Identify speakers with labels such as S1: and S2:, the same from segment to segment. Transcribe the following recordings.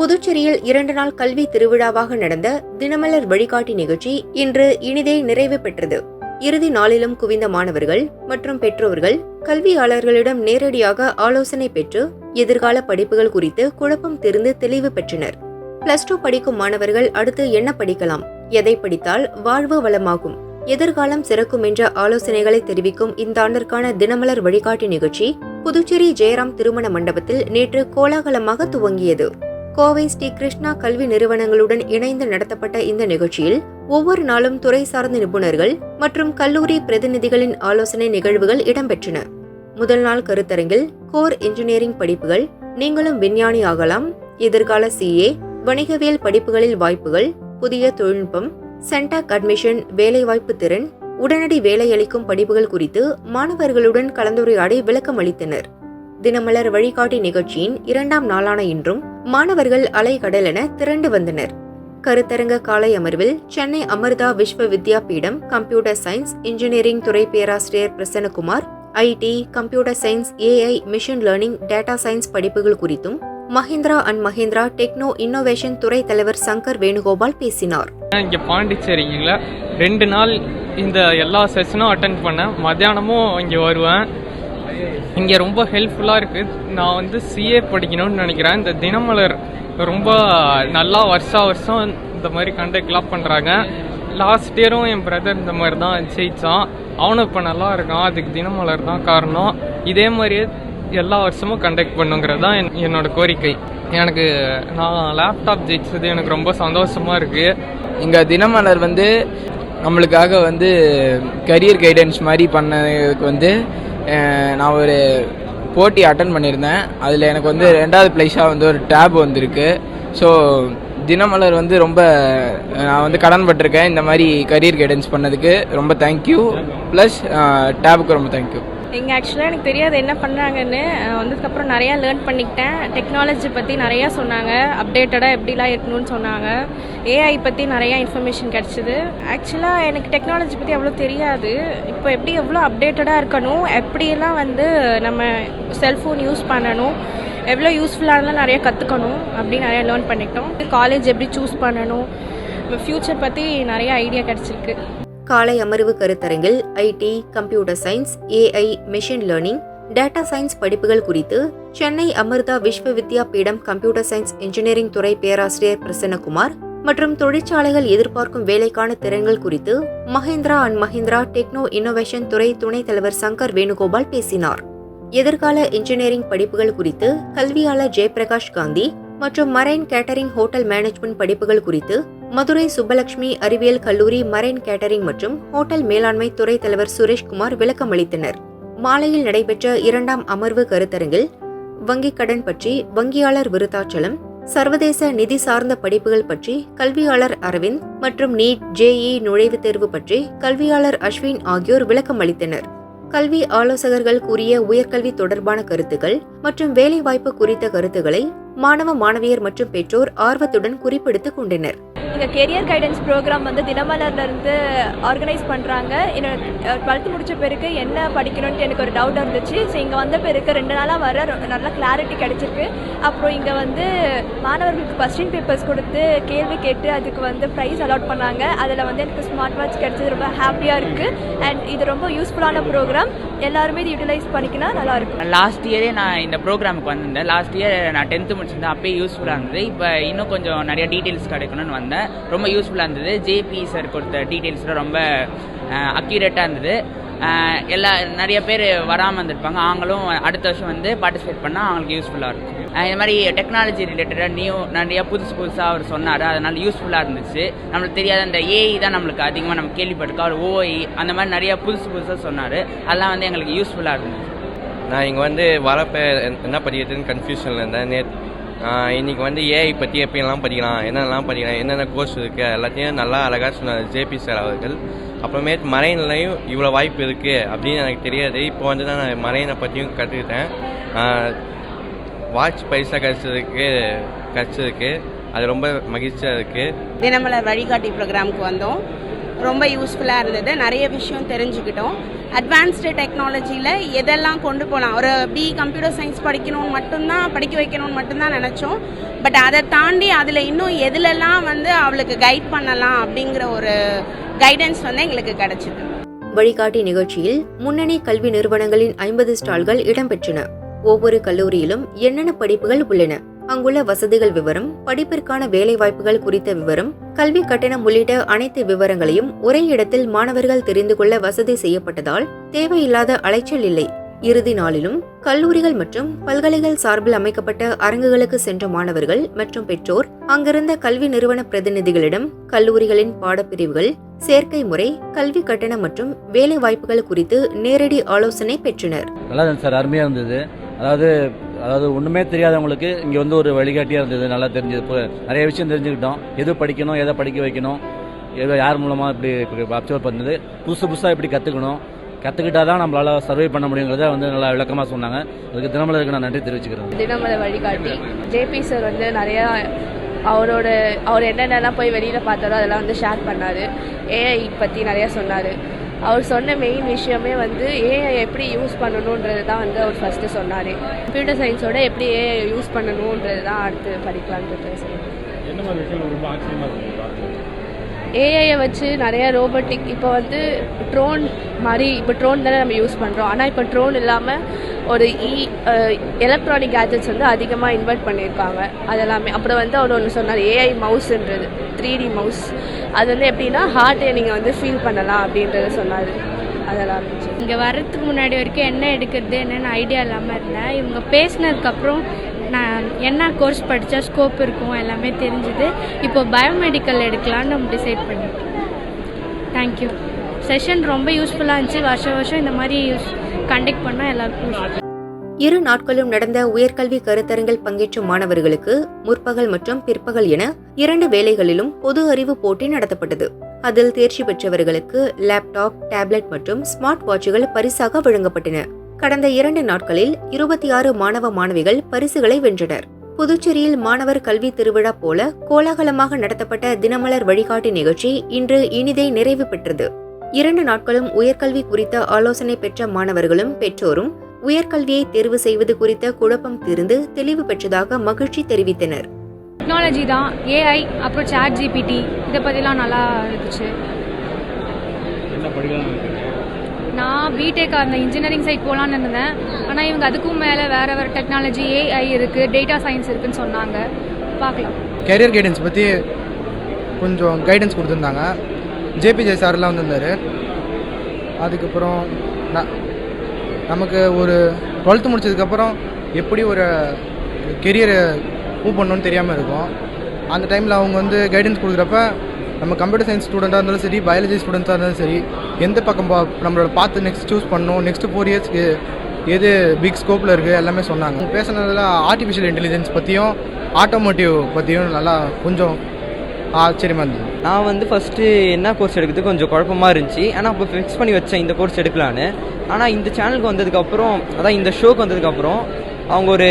S1: புதுச்சேரியில் 2 நாள் கல்வி திருவிழாவாக நடந்த தினமலர் வழிகாட்டி நிகழ்ச்சி இன்று இனிதே நிறைவு பெற்றது. இறுதி நாளிலும் குவிந்த மாணவர்கள் மற்றும் பெற்றோர்கள் கல்வியாளர்களிடம் நேரடியாக ஆலோசனை பெற்று எதிர்கால படிப்புகள் குறித்து குழப்பம் தீர்ந்து தெளிவு பெற்றனர். +2 படிக்கும் மாணவர்கள் அடுத்து என்ன படிக்கலாம், எதை படித்தால் வாழ்வு வளமாகும், எதிர்காலம் சிறக்கும் என்ற ஆலோசனைகளை தெரிவிக்கும் இந்த ஆண்டிற்கான தினமலர் வழிகாட்டி நிகழ்ச்சி புதுச்சேரி ஜெயராம் திருமண மண்டபத்தில் நேற்று கோலாகலமாக துவங்கியது. கோவை ஸ்ரீ கிருஷ்ணா கல்வி நிறுவனங்களுடன் இணைந்து நடத்தப்பட்ட இந்த நிகழ்ச்சியில் ஒவ்வொரு நாளும் துறை சார்ந்த நிபுணர்கள் மற்றும் கல்லூரி பிரதிநிதிகளின் ஆலோசனை நிகழ்வுகள் இடம்பெற்றன. முதல் நாள் கருத்தரங்கில் கோர் இன்ஜினியரிங் படிப்புகள், நீங்களும் விஞ்ஞானி ஆகலாம், எதிர்கால CA, வணிகவியல் படிப்புகளில் வாய்ப்புகள், புதிய தொழில்நுட்பம், சென்டாக் அட்மிஷன், வேலைவாய்ப்பு திறன், உடனடி வேலையளிக்கும் படிப்புகள் குறித்து மாணவர்களுடன் கலந்துரையாடி விளக்கம் அளித்தனர். தினமலர் வழிகாட்டி நிகழ்ச்சியின் 2ஆம் நாளான இன்றும் மாணவர்கள் அலைகடலென திரண்டு வந்தனர். கருத்தரங்க காலை அமர்வில் சென்னை அமிர்தா விஸ்வ வித்யா பீடம் கம்ப்யூட்டர் சயின்ஸ் இன்ஜினியரிங் துறை பேராசிரியர் Prasannakumar, IT, computer science, AI, machine learning, data science படிப்புகள் குறித்தும் Mahindra and Mahindra techno innovation துறை தலைவர் சங்கர் வேணுகோபால் பேசினார்.
S2: இங்கே பாண்டிச்சேரிங்கள 2 நாள் இந்த எல்லா செஷனும் அட்டென்ட் பண்ணேன். மத்தியானமும் இங்கே வருவேன். இங்கே ரொம்ப ஹெல்ப்ஃபுல்லாக இருக்குது. நான் CA படிக்கணும்னு நினைக்கிறேன். இந்த தினமலர் ரொம்ப நல்லா வருஷம் இந்த மாதிரி கண்டக்ட்லாம் பண்ணுறாங்க. லாஸ்ட் இயரும் என் பிரதர் இந்த மாதிரி தான் ஜெயித்தான். அவனும் இப்போ நல்லா இருக்கான். அதுக்கு தினமலர் தான் காரணம். இதே மாதிரியே எல்லா வருஷமும் கண்டக்ட் பண்ணுங்கிறது தான் என்னோட கோரிக்கை. நான் லேப்டாப் ஜெயிச்சது எனக்கு ரொம்ப சந்தோஷமாக இருக்குது.
S3: இங்கே தினமலர் நம்மளுக்காக கரியர் கைடன்ஸ் மாதிரி பண்ணதுக்கு நான் ஒரு போட்டி அட்டன் பண்ணியிருந்தேன். அதில் எனக்கு 2வது ப்ரைஸாக ஒரு டேப் வந்திருக்கு. ஸோ தினமலர் ரொம்ப நான் கடன்பட்டிருக்கேன். இந்த மாதிரி கரியர் கைடன்ஸ் பண்ணதுக்கு ரொம்ப தேங்க்யூ. ப்ளஸ் டேபுக்கு ரொம்ப தேங்க்யூ.
S4: இங்கே ஆக்சுவலாக எனக்கு தெரியாது என்ன பண்ணுறாங்கன்னு. வந்ததுக்கப்புறம் நிறையா லேர்ன் பண்ணிக்கிட்டேன். டெக்னாலஜி பற்றி நிறையா சொன்னாங்க, அப்டேட்டடாக எப்படிலாம் இருக்கணும்னு சொன்னாங்க. AI பற்றி நிறையா இன்ஃபர்மேஷன் கிடச்சிது. ஆக்சுவலாக எனக்கு டெக்னாலஜி பற்றி அவ்வளோ தெரியாது. இப்போ எவ்வளோ அப்டேட்டடாக இருக்கணும், எப்படியெல்லாம் நம்ம செல்ஃபோன் யூஸ் பண்ணணும், எவ்வளோ யூஸ்ஃபுல்லானலாம் நிறையா கற்றுக்கணும், அப்படி நிறையா லேர்ன் பண்ணிக்கிட்டோம். காலேஜ் எப்படி சூஸ் பண்ணணும், ஃப்யூச்சர் பற்றி நிறைய ஐடியா கிடச்சிருக்கு.
S1: காலை அமர்வு கருத்தரங்கில் IT, computer science, AI, machine learning, data science படிப்புகள் குறித்து சென்னை அமிர்தா விஸ்வ வித்யா பீடம் கம்ப்யூட்டர் சயின்ஸ் இன்ஜினியரிங் துறை பேராசிரியர் பிரசன்னகுமார் மற்றும் தொழிற்சாலைகள் எதிர்பார்க்கும் வேலைக்கான திறன்கள் குறித்து Mahindra and Mahindra techno innovation துறை துணைத் தலைவர் சங்கர் வேணுகோபால் பேசினார். எதிர்கால இன்ஜினியரிங் படிப்புகள் குறித்து கல்வியாளர் ஜெயபிரகாஷ் காந்தி மற்றும் மரைன் கேட்டரிங் ஹோட்டல் மேனேஜ்மெண்ட் படிப்புகள் குறித்து மதுரை சுப்பலட்சுமி அறிவியல் கல்லூரி மரைன் கேட்டரிங் மற்றும் ஹோட்டல் மேலாண்மை துறை தலைவர் சுரேஷ்குமார் விளக்கம் அளித்தனர். மாலையில் நடைபெற்ற 2ஆம் அமர்வு கருத்தரங்கில் வங்கிக் கடன் பற்றி வங்கியாளர் விருத்தாச்சலம், சர்வதேச நிதி சார்ந்த படிப்புகள் பற்றி கல்வியாளர் அரவிந்த் மற்றும் நீட், JEE நுழைவுத் தேர்வு பற்றி கல்வியாளர் அஸ்வின் ஆகியோர் விளக்கம் அளித்தனர். கல்வி ஆலோசகர்கள் கூறிய உயர்கல்வி தொடர்பான கருத்துக்கள் மற்றும் வேலைவாய்ப்பு குறித்த கருத்துக்களை மாணவ மாணவியர் மற்றும் பெற்றோர் ஆர்வத்துடன் குறிப்பெடுத்துக் கொண்டனர்.
S5: இந்த கெரியர் கைடன்ஸ் ப்ரோக்ராம் தினமலர்லேருந்து ஆர்கனைஸ் பண்ணுறாங்க. என்னோட 12th முடித்த பிறகு என்ன படிக்கணும்னு எனக்கு ஒரு டவுட் இருந்துச்சு. ஸோ இங்கே வந்த பிறகு 2 நாளாக வர நல்லா கிளாரிட்டி கிடச்சிருக்கு. அப்புறம் இங்கே மாணவர்களுக்கு கொஸ்டின் பேப்பர்ஸ் கொடுத்து கேள்வி கேட்டு அதுக்கு ப்ரைஸ் அலாட் பண்ணாங்க. அதில் எனக்கு ஸ்மார்ட் வாட்ச் கிடச்சது ரொம்ப ஹாப்பியாக இருக்குது. அண்ட் இது ரொம்ப யூஸ்ஃபுல்லான ப்ரோக்ராம். எல்லாருமே இது யூட்டிலைஸ் பண்ணிக்கினா நல்லாயிருக்கும்.
S6: லாஸ்ட் இயரே நான் இந்த ப்ரோக்ராமுக்கு வந்திருந்தேன். லாஸ்ட் இயர் நான் 10th முடிச்சிருந்தேன். அப்பயே யூஸ்ஃபுல்லாக இருந்தது. இப்போ இன்னும் கொஞ்சம் நிறைய டீட்டெயில்ஸ் கிடைக்கணும்னு வந்தேன். ரொம்ப யூஸ்ஃபுல்லாக இருந்தது. JP சார் கொடுத்த டீட்டெயில்ஸ்லாம் ரொம்ப அக்யூரேட்டாக இருந்தது. நிறைய பேர் வராமல் இருந்திருப்பாங்க. அவங்களும் அடுத்த வருஷம் பார்ட்டிசிபேட் பண்ணால் அவங்களுக்கு யூஸ்ஃபுல்லாக இருக்கும். இந்த மாதிரி டெக்னாலஜி ரிலேட்டடாக நிறையா புதுசாக அவர் சொன்னார். அதனால் யூஸ்ஃபுல்லாக இருந்துச்சு. நம்மளுக்கு தெரியாத அந்த AI தான் நம்மளுக்கு அதிகமாக நம்ம கேள்விப்பட்டிருக்கோம். அவர் OI அந்த மாதிரி நிறையா புதுசாக சொன்னார். அதெல்லாம் எங்களுக்கு யூஸ்ஃபுல்லாக இருந்துச்சு.
S7: நான் இங்கே வரப்போ என்ன படிக்கிறதுன்னு கன்ஃபியூஷனில் இருந்தேன். இன்றைக்கி AI பற்றி எப்படிலாம் படிக்கலாம், என்னென்னலாம் படிக்கலாம், என்னென்ன கோர்ஸ் இருக்குது, எல்லாத்தையும் நல்லா அழகாக சொன்னார் JP சார் அவர்கள். அப்புறமேட்டு மரைன்லையும் இவ்வளோ வாய்ப்பு இருக்குது அப்படின்னு எனக்கு தெரியாது. இப்போ தான் நான் மரைனை பற்றியும் கற்றுக்கிட்டேன். வாட்ச் பைசா கிடச்சதுக்கு அது ரொம்ப மகிழ்ச்சியாக இருக்குது.
S8: தினமலர் வழிகாட்டி ப்ரோக்ராமுக்கு வந்தோம். ரொம்ப யூஸ்ஃபுல்லாக இருந்தது. நிறைய விஷயம் தெரிஞ்சுக்கிட்டோம். அட்வான்ஸ்டு டெக்னாலஜியில் எதெல்லாம் கொண்டு போகலாம். ஒரு கம்ப்யூட்டர் சயின்ஸ் படிக்கணும்னு மட்டும்தான் படிக்க வைக்கணும்னு மட்டும்தான் நினச்சோம். பட் அதை தாண்டி அதில் இன்னும் எதுலெல்லாம் வந்து அவளுக்கு கைட் பண்ணலாம் அப்படிங்கிற ஒரு கைடன்ஸ் வந்து எங்களுக்கு கிடச்சிது.
S1: வழிகாட்டி நிகழ்ச்சியில் முன்னணி கல்வி நிறுவனங்களின் 50 ஸ்டால்கள் இடம்பெற்றன. ஒவ்வொரு கல்லூரியிலும் என்னென்ன படிப்புகள் உள்ளன, அங்குள்ள வசதிகள் விவரம், படிப்பிற்கான வேலை வாய்ப்புகள் குறித்த விவரம், கல்வி கட்டணம் உள்ளிட்ட அனைத்து விவரங்களையும் ஒரே இடத்தில் மாணவர்கள் தெரிந்து கொள்ள வசதி செய்யப்பட்டதால் தேவையில்லாத அலைச்சல் இல்லை. இறுதி நாளிலும் கல்லூரிகள் மற்றும் பல்கலைகள் சார்பில் அமைக்கப்பட்ட அரங்குகளுக்கு சென்ற மாணவர்கள் மற்றும் பெற்றோர் அங்கிருந்த கல்வி நிறுவன பிரதிநிதிகளிடம் கல்லூரிகளின் பாடப்பிரிவுகள், சேர்க்கை முறை, கல்வி கட்டணம் மற்றும் வேலை வாய்ப்புகள் குறித்து நேரடி ஆலோசனை பெற்றனர்.
S9: நல்லா இருந்துச்சு சார், அருமையாக இருந்தது. அதாவது ஒன்றுமே தெரியாதவங்களுக்கு இங்கே வந்து ஒரு வழிகாட்டியாக இருந்தது. நல்லா தெரிஞ்சது, இப்போ நிறைய விஷயம் தெரிஞ்சுக்கிட்டோம். எது படிக்கணும், எதை படிக்க வைக்கணும், எதோ யார் மூலமாக இப்படி அப்சர்வ் பண்ணது, புதுசாக இப்படி கற்றுக்கிட்டா தான் நம்மளால் சர்வை பண்ண முடியுங்கிறத வந்து நல்லா விளக்கமாக சொன்னாங்க. அதுக்கு தினமலருக்கு நான் நன்றி தெரிவிச்சுக்கிறேன்.
S4: தினமலர் வழிகாட்டி ஜேபி சார் வந்து நிறையா அவர் என்னென்னலாம் போய் வெளியில் பார்த்தாரோ அதெல்லாம் வந்து ஷேர் பண்ணார். ஏஐ பற்றி நிறையா சொன்னார். அவர் சொன்ன மெயின் விஷயமே வந்து ஏஐ எப்படி யூஸ் பண்ணணுன்றது தான் வந்து அவர் ஃபஸ்ட்டு சொன்னார். கம்ப்யூட்டர் சயின்ஸோட எப்படி ஏஐ யூஸ் பண்ணணுன்றது தான் அடுத்து படிக்கலான்ட்டு பேசுகிறேன். ஏஐயை வச்சு நிறைய ரோபோட்டிக், இப்போ வந்து ட்ரோன் மாதிரி, இப்போ ட்ரோன் தானே நம்ம யூஸ் பண்ணுறோம். ஆனால் இப்போ ட்ரோன் இல்லாமல் ஒரு எலக்ட்ரானிக் கேஜெட்ஸ் வந்து அதிகமாக இன்வெர்ட் பண்ணியிருக்காங்க. அதெல்லாமே அப்புறம் வந்து அவர் ஒன்று சொன்னார், ஏஐ மவுஸ்ன்றது 3D மவுஸ். அது வந்து எப்படின்னா ஹார்ட்டை நீங்கள் வந்து ஃபீல் பண்ணலாம் அப்படின்றத சொன்னார். அதெல்லாம்
S10: இங்கே வர்றதுக்கு முன்னாடி வரைக்கும் என்ன எடுக்கிறது என்னென்னு ஐடியா இல்லாமல் இருந்தேன். இவங்க பேசினதுக்கப்புறம் நான் என்ன கோர்ஸ் படித்தா ஸ்கோப் இருக்கும் எல்லாமே தெரிஞ்சுது. இப்போ பயோமெடிக்கல் எடுக்கலான்னு நம்ம டிசைட் பண்ணிட்டோம். தேங்க்யூ. செஷன் ரொம்ப யூஸ்ஃபுல்லாக இருந்துச்சு. வருஷம் இந்த மாதிரி கண்டக்ட் பண்ணால் எல்லாருக்கும்.
S1: இரு நாட்களும் நடந்த உயர்கல்வி கருத்தரங்கில் பங்கேற்ற மாணவர்களுக்கு முற்பகல் மற்றும் பிற்பகல் என 2 வேளைகளிலும் பொது அறிவு போட்டி நடத்தப்பட்டது. அதில் தேர்ச்சி பெற்றவர்களுக்கு லேப்டாப், டேப்லெட் மற்றும் ஸ்மார்ட் வாட்சுகள் பரிசாக வழங்கப்பட்டன. கடந்த 2 நாட்களில் 26 மாணவ மாணவிகள் பரிசுகளை வென்றனர். புதுச்சேரியில் மாணவர் கல்வி திருவிழா போல கோலாகலமாக நடத்தப்பட்ட தினமலர் வழிகாட்டி நிகழ்ச்சி இன்று இனிதே நிறைவு பெற்றது. 2 நாட்களும் உயர்கல்வி குறித்த ஆலோசனை பெற்ற மாணவர்களும் பெற்றோரும் உயர்கல்வியை தேர்வு செய்வது குறித்த குழப்பம் தீர்ந்து தெளிவு பெற்றதாக மகிழ்ச்சி தெரிவித்தனர்.
S10: டெக்னாலஜி தான், ஏஐ, அப்புறம் சாட் ஜிபிடி, இதை பற்றிலாம் நல்லா இருந்துச்சு. நான் பிடெக் அந்த இன்ஜினியரிங் சைட் போகலான்னு இருந்தேன். ஆனால் இவங்க அதுக்கும் மேலே வேறு டெக்னாலஜி, ஏஐ இருக்குது, டேட்டா சயின்ஸ் இருக்குதுன்னு சொன்னாங்க. பார்க்கலாம்.
S11: கரியர் கைடன்ஸ் பற்றி கொஞ்சம் கைடன்ஸ் கொடுத்துருந்தாங்க. ஜேபிஜே சார்லாம் வந்திருந்தார். அதுக்கப்புறம் நமக்கு ஒரு 12th முடிச்சதுக்கப்புறம் எப்படி ஒரு கெரியரை மூவ் பண்ணணுன்னு தெரியாமல் இருக்கும். அந்த டைமில் அவங்க வந்து கைடன்ஸ் கொடுக்குறப்ப நம்ம கம்ப்யூட்டர் சயின்ஸ் ஸ்டூடெண்ட்டாக இருந்தாலும் சரி, பயாலஜி ஸ்டூடெண்ட்ஸாக இருந்தாலும் சரி, எந்த பக்கம் நம்மளோட பார்த்து நெக்ஸ்ட் சூஸ் பண்ணணும், நெக்ஸ்ட் 4 இயர்ஸ்க்கு எது பிக் ஸ்கோப்பில் இருக்குது எல்லாமே சொன்னாங்க. அவங்க பேசுனதில் ஆர்டிஃபிஷியல் இன்டெலிஜென்ஸ் பற்றியும் ஆட்டோமோட்டிவ் பற்றியும் நல்லா கொஞ்சம் ஆச்சரியமாக இருந்தது.
S12: நான் வந்து ஃபஸ்ட்டு என்ன கோர்ஸ் எடுக்கிறது கொஞ்சம் குழப்பமாக இருந்துச்சு. ஆனால் அப்போ ஃபிக்ஸ் பண்ணி வச்சேன் இந்த கோர்ஸ் எடுக்கலான்னு. ஆனால் இந்த சேனலுக்கு வந்ததுக்கப்புறம், அதான் இந்த ஷோக்கு வந்ததுக்கப்புறம் அவங்க ஒரு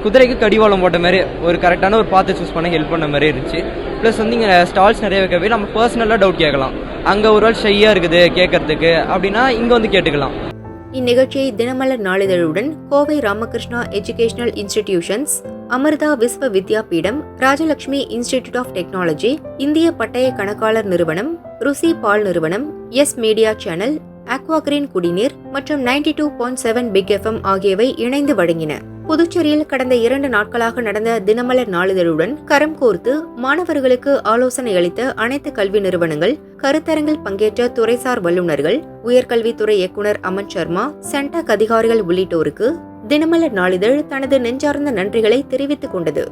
S12: குதிரைக்கு கடிவாளம் போட்ட மாதிரி ஒரு கரெக்டான ஒரு பாத்தை சூஸ் பண்ண ஹெல்ப் பண்ண மாதிரி இருந்துச்சு. ப்ளஸ் வந்து இங்கே ஸ்டால்ஸ் நிறைய வைக்கவே நம்ம பர்சனலாக டவுட் கேட்கலாம். அங்கே ஒரு ஆள் ஷையாக இருக்குது கேட்கறதுக்கு அப்படின்னா இங்கே வந்து கேட்டுக்கலாம்.
S1: இந்நிகழ்ச்சியை தினமலர் நாளிதழுடன் Kovai Ramakrishna educational institutions, Amrita Vishwa Vidyapeetham, Rajalakshmi institute of technology, இந்திய பட்டய கணக்காளர் நிறுவனம், ருசி பால் நிறுவனம், S media channel, aqua green குடிநீர் மற்றும் 92.7 பிக் எஃப்எம் ஆகியவை இணைந்து வழங்கின. புதுச்சேரியில் கடந்த 2 நாட்களாக நடந்த தினமலர் நாளிதழுடன் கரம் கோர்த்து மாணவர்களுக்கு ஆலோசனை அளித்த அனைத்து கல்வி நிறுவனங்கள், கருத்தரங்கில் பங்கேற்ற துறைசார் வல்லுநர்கள், உயர்கல்வித்துறை இயக்குநர் அமன் சர்மா, சென்டாக் அதிகாரிகள் உள்ளிட்டோருக்கு தினமலர் நாளிதழ் தனது நெஞ்சார்ந்த நன்றிகளை தெரிவித்துக் கொண்டது.